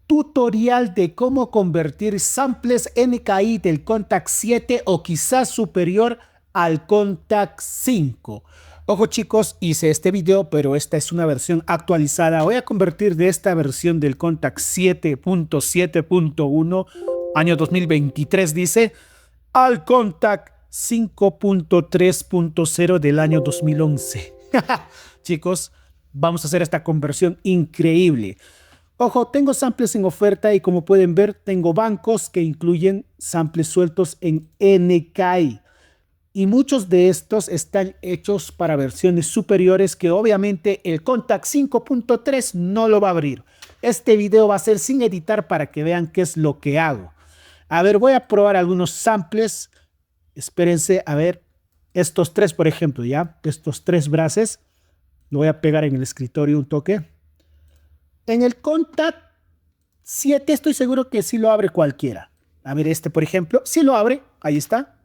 tutorial de cómo convertir samples NKI del Kontakt 7 o quizás superior al Kontakt 5. Ojo chicos, hice este video, pero esta es una versión actualizada. Voy a convertir de esta versión del Kontakt 7.7.1, año 2023 dice, al Kontakt 5.3.0 del año 2011. Chicos, vamos a hacer esta conversión increíble. Ojo, tengo samples en oferta y como pueden ver, tengo bancos que incluyen samples sueltos en NKI. Y muchos de estos están hechos para versiones superiores que obviamente el Kontakt 5.3 no lo va a abrir. Este video va a ser sin editar para que vean qué es lo que hago. A ver, voy a probar algunos samples. Espérense, a ver, estos tres, por ejemplo, ya, estos tres brasses. Lo voy a pegar en el escritorio un toque. En el Kontakt 7 estoy seguro que sí lo abre cualquiera. A ver, este, por ejemplo, sí lo abre. Ahí está.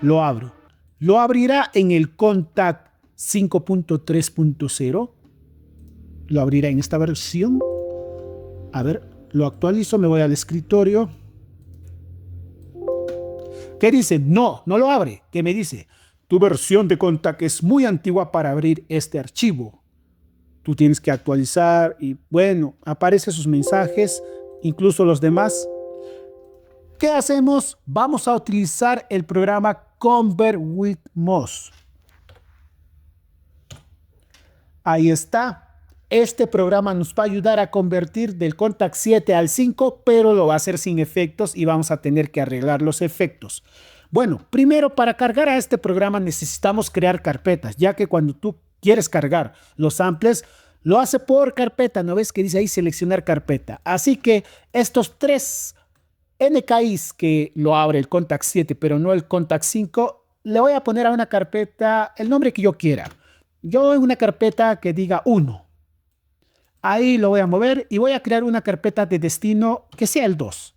Lo abro. Lo abrirá en el Kontakt 5.3.0. Lo abrirá en esta versión. A ver, lo actualizo, me voy al escritorio. ¿Qué dice? No, no lo abre. ¿Qué me dice? Tu versión de Kontakt es muy antigua para abrir este archivo. Tú tienes que actualizar y bueno, aparecen sus mensajes, incluso los demás. ¿Qué hacemos? Vamos a utilizar el programa Convert with Moz. Ahí está. Este programa nos va a ayudar a convertir del Kontakt 7 al 5, pero lo va a hacer sin efectos y vamos a tener que arreglar los efectos. Bueno, primero para cargar a este programa necesitamos crear carpetas, ya que cuando tú quieres cargar los samples, lo hace por carpeta. ¿No ves que dice ahí seleccionar carpeta? Así que estos tres NKIs que lo abre el Kontakt 7, pero no el Kontakt 5, le voy a poner a una carpeta el nombre que yo quiera. Yo en una carpeta que diga 1. Ahí lo voy a mover y voy a crear una carpeta de destino que sea el 2.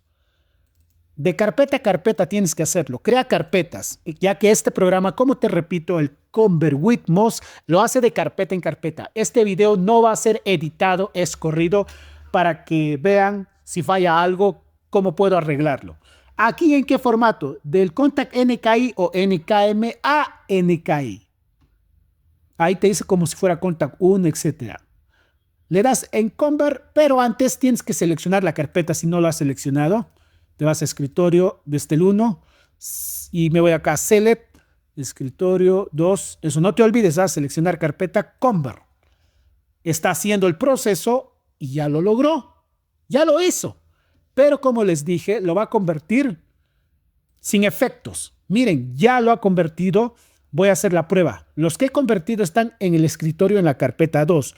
De carpeta a carpeta tienes que hacerlo. Crea carpetas, ya que este programa, como te repito, el Convert with Moz, lo hace de carpeta en carpeta. Este video no va a ser editado, es corrido para que vean si falla algo, cómo puedo arreglarlo. Aquí, ¿en qué formato? Del Kontakt NKI o NKM a NKI. Ahí te dice como si fuera Kontakt 1, etc. Le das en Convert, pero antes tienes que seleccionar la carpeta si no lo has seleccionado. Te vas a escritorio desde el 1 y me voy acá a Select, escritorio 2. Eso no te olvides, a seleccionar carpeta Convert. Está haciendo el proceso y ya lo logró. Ya lo hizo. Pero como les dije, lo va a convertir sin efectos. Miren, ya lo ha convertido. Voy a hacer la prueba. Los que he convertido están en el escritorio en la carpeta 2.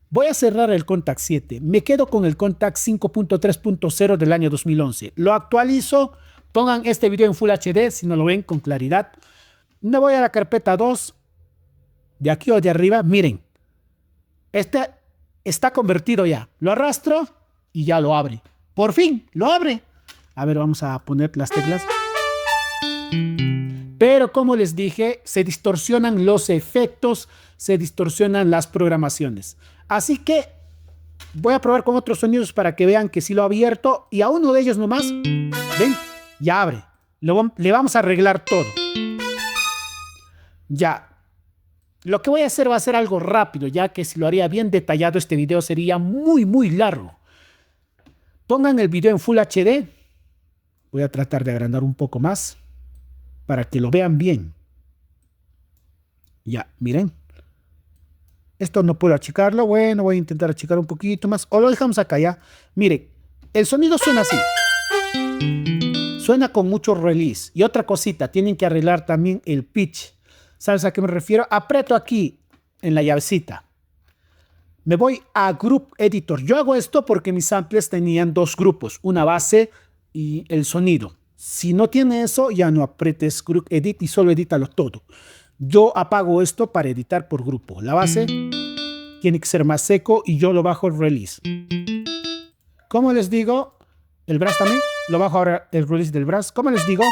Voy a cerrar el Kontakt 7. Me quedo con el Kontakt 5.3.0 del año 2011. Lo actualizo. Pongan este video en Full HD si no lo ven con claridad. Me voy a la carpeta 2. De aquí o de arriba. Miren. Este está convertido ya. Lo arrastro y ya lo abre. Por fin, lo abre. A ver, vamos a poner las teclas. Pero como les dije, se distorsionan los efectos, se distorsionan las programaciones. Así que voy a probar con otros sonidos para que vean que sí lo ha abierto. Y a uno de ellos nomás, ven, ya abre. Le vamos a arreglar todo. Ya. Lo que voy a hacer va a ser algo rápido, ya que si lo haría bien detallado este video sería muy largo. Pongan el video en Full HD. Voy a tratar de agrandar un poco más para que lo vean bien. Ya, miren. Esto no puedo achicarlo. Bueno, voy a intentar achicar un poquito más. O lo dejamos acá ya. Miren, el sonido suena así. Suena con mucho release. Y otra cosita, tienen que arreglar también el pitch. ¿Sabes a qué me refiero? Aprieto aquí en la llavecita. Me voy a Group Editor. Yo hago esto porque mis samples tenían dos grupos, una base y el sonido. Si no tiene eso, ya no aprietes Group Edit y solo edítalo todo. Yo apago esto para editar por grupo. La base tiene que ser más seco y yo lo bajo el release. Como les digo, el brass también, lo bajo ahora el release del brass. Como les digo,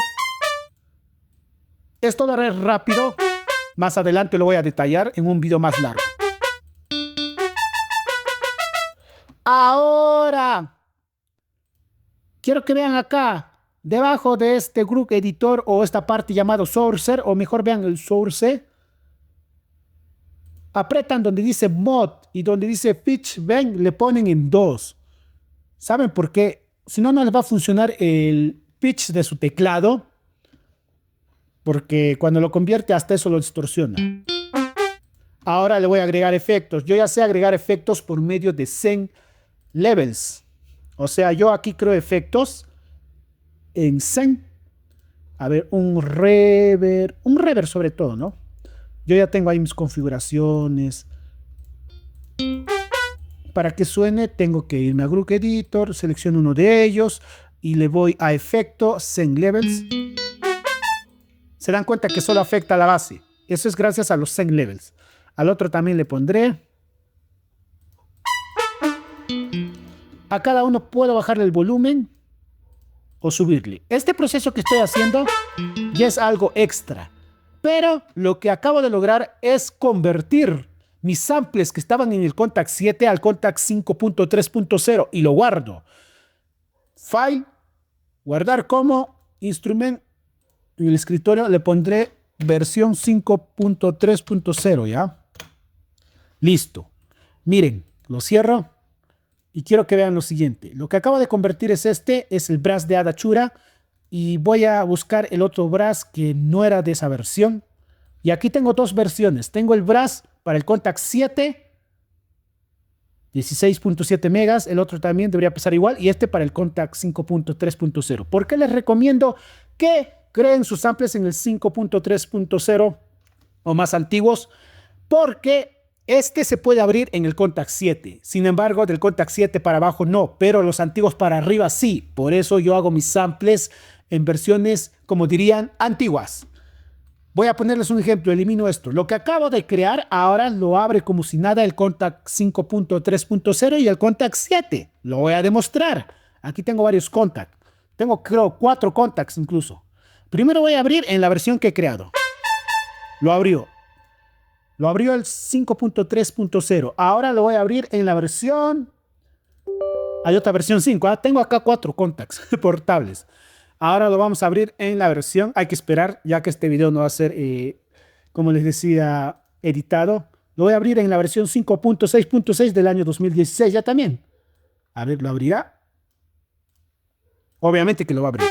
esto lo haré rápido. Más adelante lo voy a detallar en un video más largo. Ahora quiero que vean acá, debajo de este group editor o esta parte llamado sourcer, o mejor vean el source, apretan donde dice mod y donde dice pitch, ven, le ponen en 2. ¿Saben por qué? Si no, no les va a funcionar el pitch de su teclado, porque cuando lo convierte hasta eso lo distorsiona. Ahora le voy a agregar efectos. Yo ya sé agregar efectos por medio de Zen Levels. O sea, yo aquí creo efectos en Zen. A ver, un reverb sobre todo, ¿no? Yo ya tengo ahí mis configuraciones. Para que suene tengo que irme a Group Editor, selecciono uno de ellos y le voy a efecto Zen Levels. Se dan cuenta que solo afecta a la base. Eso es gracias a los Zen Levels. Al otro también le pondré. A cada uno puedo bajarle el volumen o subirle. Este proceso que estoy haciendo ya es algo extra. Pero lo que acabo de lograr es convertir mis samples que estaban en el Kontakt 7 al Kontakt 5.3.0 y lo guardo. File, guardar como, instrumento, en el escritorio le pondré versión 5.3.0, ¿ya? Listo. Miren, lo cierro y quiero que vean lo siguiente. Lo que acabo de convertir es el brass de Adachura y voy a buscar el otro brass que no era de esa versión. Y aquí tengo dos versiones. Tengo el brass para el Kontakt 7, 16.7 megas. El otro también debería pesar igual. Y este para el Kontakt 5.3.0. ¿Por qué les recomiendo que creen sus samples en el 5.3.0 o más antiguos? Porque este se puede abrir en el Kontakt 7. Sin embargo, del Kontakt 7 para abajo no. Pero los antiguos para arriba sí. Por eso yo hago mis samples en versiones, como dirían, antiguas. Voy a ponerles un ejemplo, elimino esto. Lo que acabo de crear ahora lo abre como si nada el Kontakt 5.3.0 y el Kontakt 7. Lo voy a demostrar. Aquí tengo varios Kontakt. Tengo, creo, 4 Kontakts incluso. Primero voy a abrir en la versión que he creado. Lo abrió. Lo abrió el 5.3.0. Ahora lo voy a abrir en la versión... Hay otra versión 5. Tengo acá 4 Kontakts portables. Ahora lo vamos a abrir en la versión. Hay que esperar, ya que este video no va a ser, como les decía, editado. Lo voy a abrir en la versión 5.6.6 del año 2016 ya también. A ver, ¿lo abrirá? Obviamente que lo va a abrir.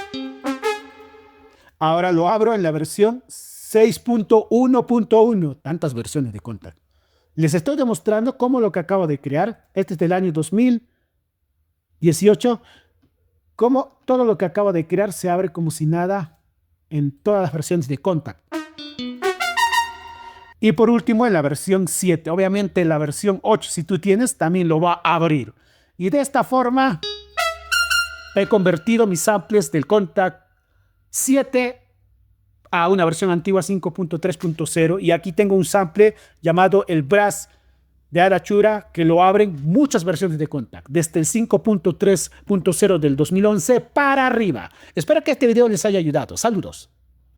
Ahora lo abro en la versión 6.1.1. Tantas versiones de Kontakt. Les estoy demostrando cómo lo que acabo de crear, este es del año 2018, cómo todo lo que acabo de crear se abre como si nada en todas las versiones de Kontakt. Y por último en la versión 7. Obviamente la versión 8, si tú tienes, también lo va a abrir. Y de esta forma he convertido mis samples del Kontakt 7 a una versión antigua 5.3.0. Y aquí tengo un sample llamado el brass de Adachura que lo abren muchas versiones de Kontakt, desde el 5.3.0 del 2011 para arriba. Espero que este video les haya ayudado. Saludos.